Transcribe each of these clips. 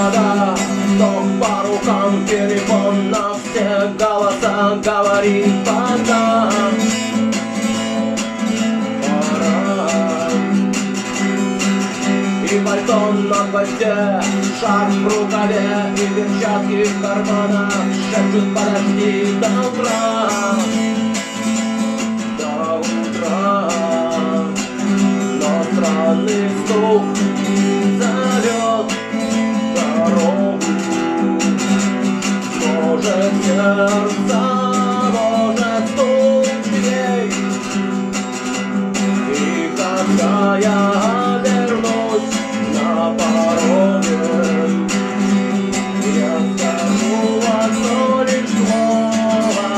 города. Ток по рукам, телефон на все голоса, говорит пока. Пора. И пальто на гвозде, шарф в рукаве и перчатки в карманах шепчут: подожди до утра. До утра. Но странный стук зовет дорогу. Может, сердце, может, стук дверей. И когда я вернусь на пороге, я скажу одно лишь слово: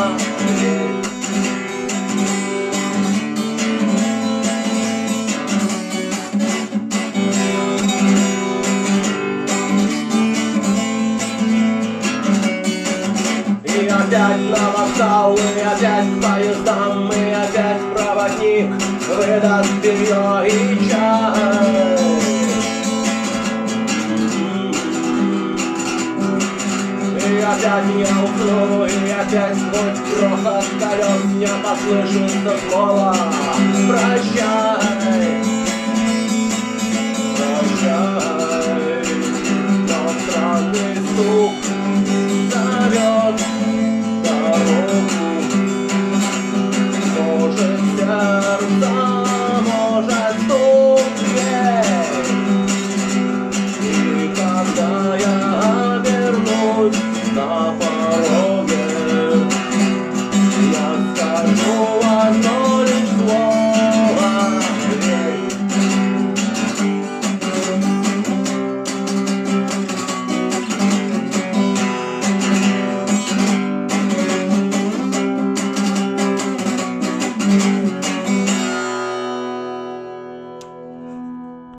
и опять на вокзал, и опять к поездам, и опять проводник выдаст белье и чай. И опять не усну, и опять сквозь грохот колес мне послышится снова: прощай.